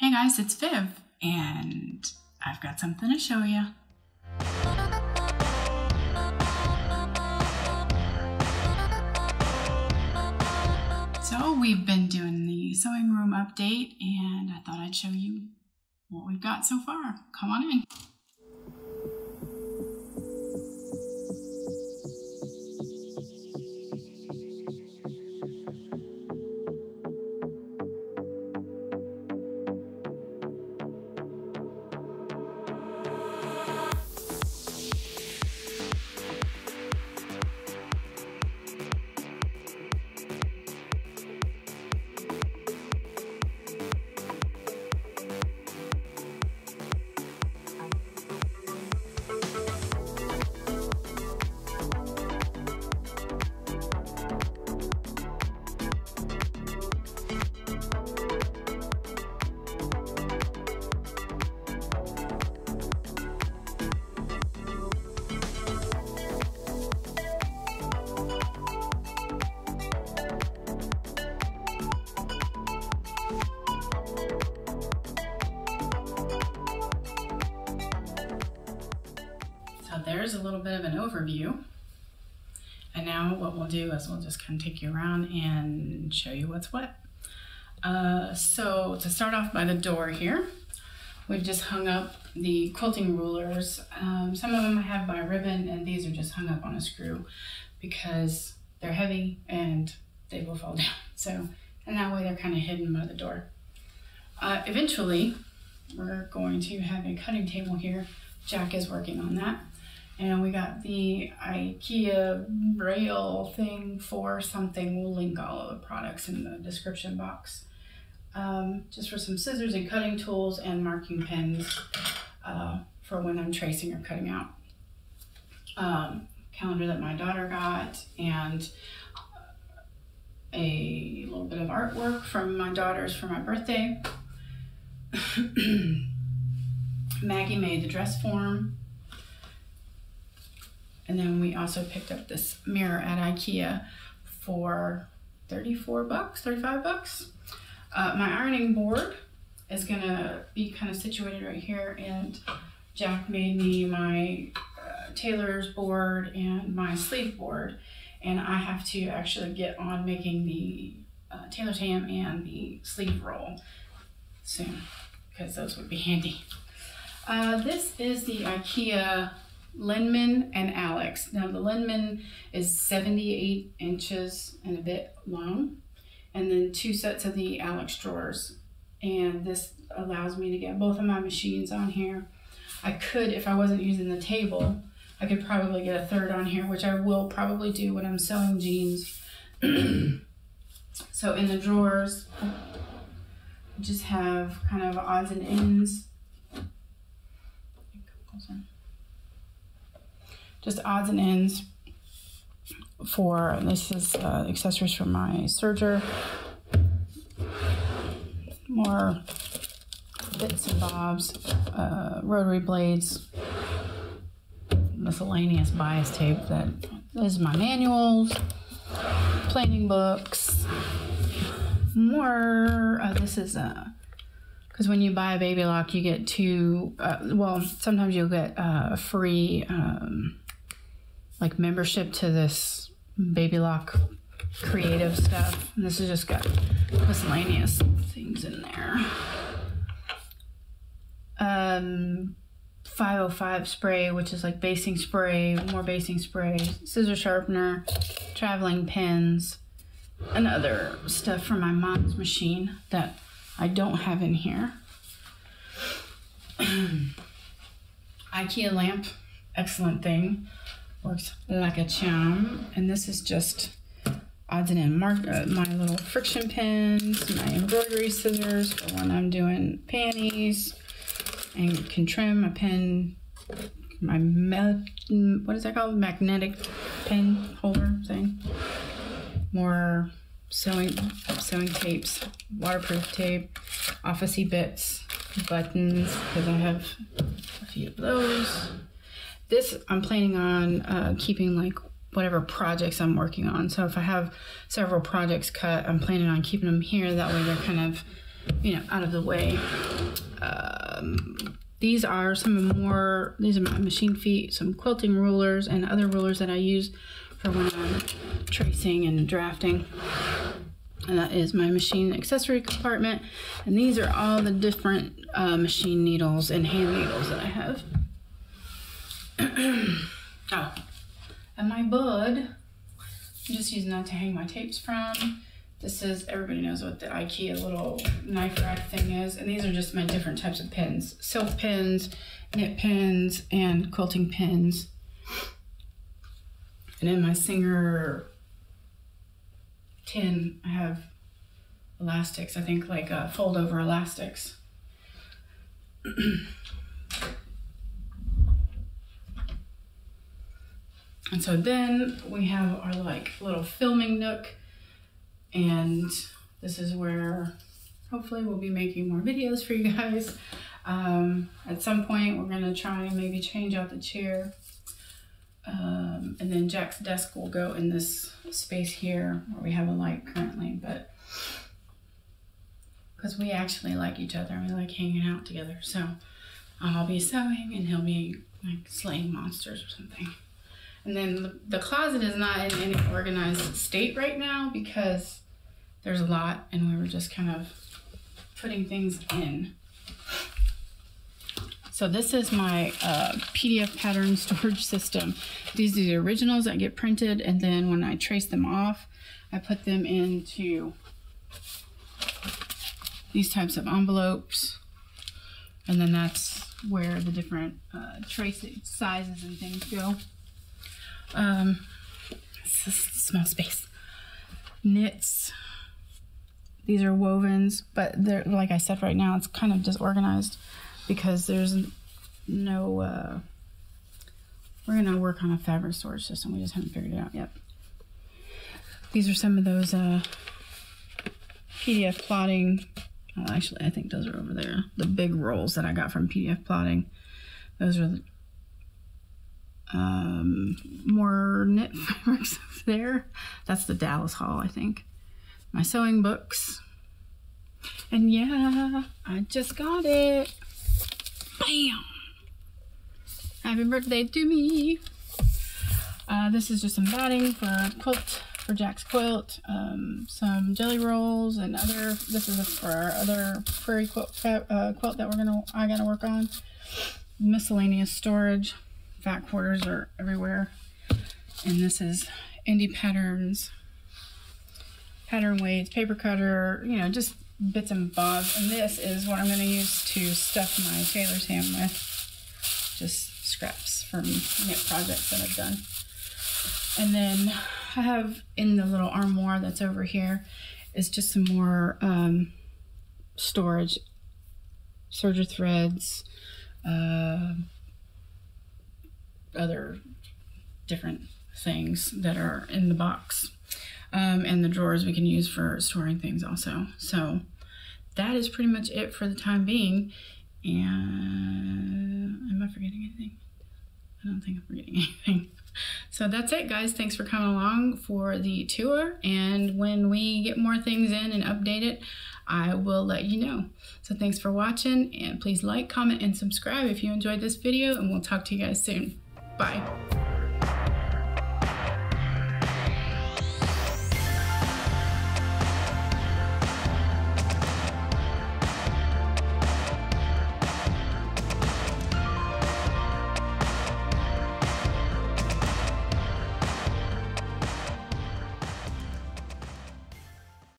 Hey guys, it's Viv, and I've got something to show you. So we've been doing the sewing room update, and I thought I'd show you what we've got so far. Come on in. So there's a little bit of an overview. And now what we'll do is we'll just kind of take you around and show you what's what. So to start off by the door here, we've just hung up the quilting rulers. Some of them I have by ribbon, and these are just hung up on a screw because they're heavy and they will fall down. So, and that way they're kind of hidden by the door. Eventually, we're going to have a cutting table here. Jack is working on that. And we got the IKEA rail thing for something. We'll link all of the products in the description box. Just for some scissors and cutting tools and marking pens for when I'm tracing or cutting out. Calendar that my daughter got, and a little bit of artwork from my daughters for my birthday. Maggie made the dress form. And then we also picked up this mirror at IKEA for 34 bucks, 35 bucks. My ironing board is gonna be kind of situated right here, and Jack made me my tailor's board and my sleeve board, and I have to actually get on making the tailor tam and the sleeve roll soon, because those would be handy. This is the IKEA Linman and Alex. Now the Linman is 78 inches and a bit long, and then 2 sets of the Alex drawers. And this allows me to get both of my machines on here. I could, if I wasn't using the table, I could probably get a third on here, which I will probably do when I'm sewing jeans. So in the drawers, just have kind of odds and ends. Just odds and ends for, this is accessories for my serger. More bits and bobs, rotary blades, miscellaneous bias tape. That is my manuals, planning books. More, this is because when you buy a baby lock, you get 2, well, sometimes you'll get a free like membership to this baby lock creative stuff. And this has just got miscellaneous things in there. 505 spray, which is like basing spray, more basing spray, scissor sharpener, traveling pens, and other stuff from my mom's machine that I don't have in here. IKEA lamp, excellent thing. Works like a charm. And this is just odds and ends. My little friction pins, my embroidery scissors for when I'm doing panties, and can trim a pen, my what is that called? Magnetic pen holder thing. More sewing tapes, waterproof tape, officey bits, buttons, because I have a few of those. This I'm planning on keeping like whatever projects I'm working on. So if I have several projects cut, I'm planning on keeping them here. That way they're kind of you know, out of the way. These are these are my machine feet, some quilting rulers and other rulers that I use for when I'm tracing and drafting. And that is my machine accessory compartment. And these are all the different machine needles and hand needles that I have. Oh, and my bud, I'm just using that to hang my tapes from. This is, everybody knows what the IKEA little knife rack thing is. And these are just my different types of pins. Silk pins, knit pins, and quilting pins. And in my Singer tin, I have elastics, I think like fold over elastics. And so then we have our like little filming nook, and this is where hopefully we'll be making more videos for you guys. At some point we're gonna try and maybe change out the chair. And then Jack's desk will go in this space here where we have a light currently, but because we actually like each other and we like hanging out together. So I'll be sewing and he'll be like slaying monsters or something. And then the closet is not in any organized state right now because there's a lot and we were just kind of putting things in. So this is my PDF pattern storage system. These are the originals that get printed, and then when I trace them off, I put them into these types of envelopes, and then that's where the different tracing sizes and things go. It's a small space. Knits. These are wovens, but they're, like I said, right now it's kind of disorganized because there's no, we're gonna work on a fabric storage system. We just haven't figured it out yet. These are some of those PDF plotting. Actually, I think those are over there. The big rolls that I got from PDF plotting. Those are the, more knit fabrics over there. That's the Dallas haul, I think. My sewing books. And yeah, I just got it. Bam! Happy birthday to me. This is just some batting for Jack's quilt. Some jelly rolls and other. This is for our other prairie quilt that I gotta work on. Miscellaneous storage. Fat quarters are everywhere. And this is indie patterns, pattern weights, paper cutter, you know, just bits and bobs. And this is what I'm going to use to stuff my tailor's ham with. Just scraps from knit projects that I've done. And then I have in the little armoire that's over here is just some more storage, serger threads, other different things that are in the box, and the drawers we can use for storing things also. So that is pretty much it for the time being. And am I forgetting anything? I don't think I'm forgetting anything. So that's it, guys. Thanks for coming along for the tour, and when we get more things in and update it, I will let you know. So thanks for watching, and please like, comment, and subscribe if you enjoyed this video, and we'll talk to you guys soon. Bye.